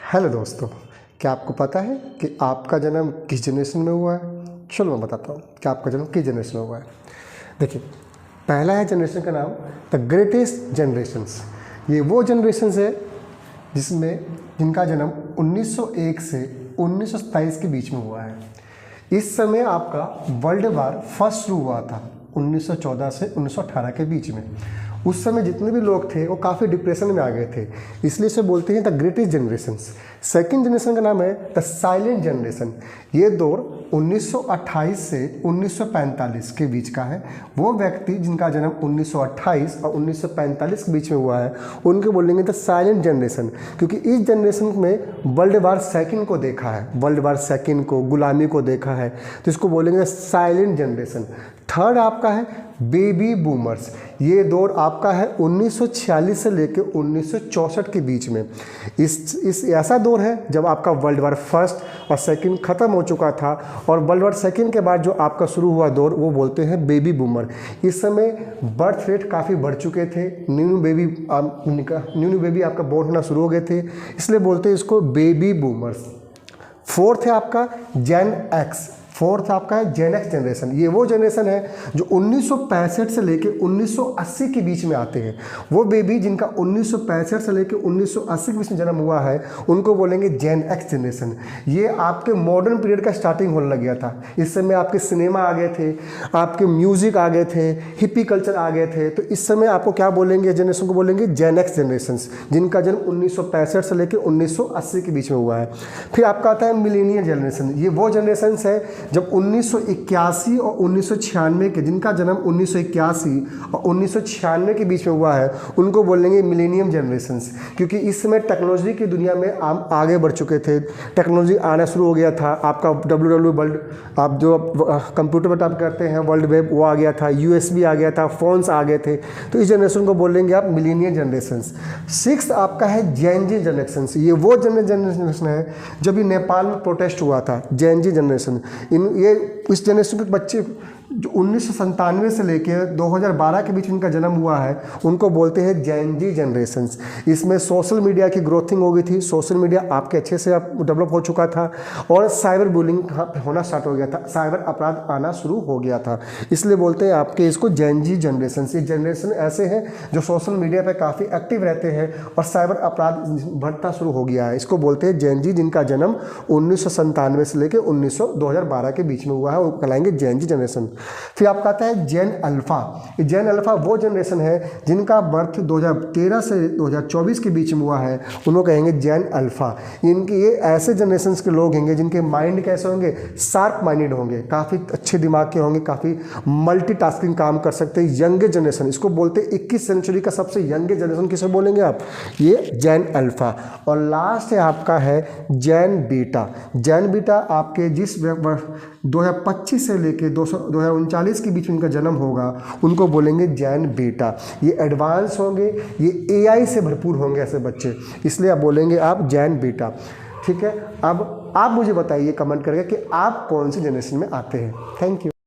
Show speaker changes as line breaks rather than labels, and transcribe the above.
Hello दोस्तों, क्या आपको पता है कि आपका जन्म किस जनरेशन में हुआ है? चलो मैं बताता हूँ कि आपका जन्म किस जनरेशन में हुआ है। देखिए, पहला है जनरेशन का नाम द ग्रेटेस्ट जनरेशन्स। ये वो जनरेशन्स है जिनका जन्म 1901 से 1927 के बीच में हुआ है। इस समय आपका वर्ल्ड वार फर्स्ट शुरू हुआ था 1914 से 1918 के बीच में। उस समय जितने भी लोग थे वो काफ़ी डिप्रेशन में आ गए थे, इसलिए इसे बोलते हैं the greatest generations. Second generation का नाम है द साइलेंट जनरेशन। ये दौर 1928 से 1945 के बीच का है। वो व्यक्ति जिनका जन्म 1928 और 1945 के बीच में हुआ है उनको बोलेंगे द साइलेंट जनरेशन, क्योंकि इस जनरेशन में वर्ल्ड वार सेकेंड को देखा है, वर्ल्ड वार सेकेंड को, गुलामी को देखा है, तो इसको बोलेंगे साइलेंट जनरेशन। थर्ड आपका है बेबी बूमर्स। ये दौर आपका है 1946 से लेकर 1964 के बीच में। इस ऐसा दौर है जब आपका वर्ल्ड वार फर्स्ट और सेकंड ख़त्म हो चुका था, और वर्ल्ड वार सेकंड के बाद जो आपका शुरू हुआ दौर वो बोलते हैं बेबी बूमर। इस समय बर्थ रेट काफ़ी बढ़ चुके थे, न्यू बेबी आपका बोर्न होना शुरू हो गए थे, इसलिए बोलते हैं इसको बेबी बूमर्स। फोर्थ है आपका जेन एक्स। फोर्थ आपका है जेन एक्स जनरेशन। ये वो जनरेशन है जो 1965 से लेकर 1980 के बीच में आते हैं। वो बेबी जिनका 1965 से लेकर 1980 के बीच में जन्म हुआ है उनको बोलेंगे जेन एक्स जनरेशन। ये आपके मॉडर्न पीरियड का स्टार्टिंग होने लग गया था। इस समय आपके सिनेमा आ गए थे, आपके म्यूजिक आ गए थे, हिप्पी कल्चर आ गए थे, तो इस समय आपको क्या बोलेंगे, जनरेशन को बोलेंगे जेन एक्स जनरेशन, जिनका जन्म 1965 से लेकर 1980 के बीच में हुआ है। फिर आपका आता है मिलेनियल जनरेशन। ये वो जनरेशन है जब 1981 और 1996 के, जिनका जन्म 1981 और 1996 के बीच में हुआ है उनको बोलेंगे मिलेनियम जनरेशन्स, क्योंकि इस समय टेक्नोलॉजी की दुनिया में आप आगे बढ़ चुके थे, टेक्नोलॉजी आना शुरू हो गया था। आपका WW वर्ल्ड, आप जो कंप्यूटर पर टाइप करते हैं वर्ल्ड वेब, वो आ गया था, USB आ गया था, फोन्स आ गए थे, तो इस जनरेशन को बोलेंगे आप मिलेनियम जनरेशन्स। सिक्स्थ आपका है जेन जी जनरेशन्स। ये वो जनरेशन है जब ये नेपाल में प्रोटेस्ट हुआ था, जेन जी जनरेशन। ये इस जनरेशन के बच्चे जो 1997 से लेकर 2012 के बीच इनका जन्म हुआ है उनको बोलते हैं जेन जी जनरेशन्स। इसमें सोशल मीडिया की ग्रोथिंग हो गई थी, सोशल मीडिया आपके अच्छे से डेवलप हो चुका था, और साइबर बुलिंग होना स्टार्ट हो गया था, साइबर अपराध आना शुरू हो गया था, इसलिए बोलते हैं आपके इसको जेन जी जनरेशन्स। ये जनरेशन ऐसे हैं जो सोशल मीडिया पर काफ़ी एक्टिव रहते हैं और साइबर अपराध बढ़ता शुरू हो गया है, इसको बोलते हैं जेन जी, जिनका जन्म 1997 से लेकर 2012 के बीच में हुआ है, वो कहलाएंगे जेन जी जनरेशन। फिर आपका आता है जेन अल्फा। ये जेन अल्फा वो जनरेशन है जिनका बर्थ 2013 से 2024 के बीच में हुआ है, उनको कहेंगे जेन अल्फा। इनके ये ऐसे जनरेशन के लोग होंगे जिनके माइंड कैसे होंगे, शार्प माइंडेड होंगे, काफ़ी अच्छे दिमाग के होंगे, काफ़ी मल्टीटास्किंग काम कर सकते हैं। यंग जनरेशन, इसको बोलते हैं 21 सेंचुरी का सबसे यंग जनरेशन किसे बोलेंगे आप, ये जेन अल्फा। और लास्ट है आपका है जेन बीटा। जेन बीटा आपके जिस 2025 से लेकर 2039 के बीच में इनका जन्म होगा उनको बोलेंगे जेन बीटा। ये एडवांस होंगे, ये AI से भरपूर होंगे ऐसे बच्चे, इसलिए आप बोलेंगे आप जेन बीटा। ठीक है, अब आप मुझे बताइए कमेंट करके कि आप कौन सी जनरेशन में आते हैं। Thank you.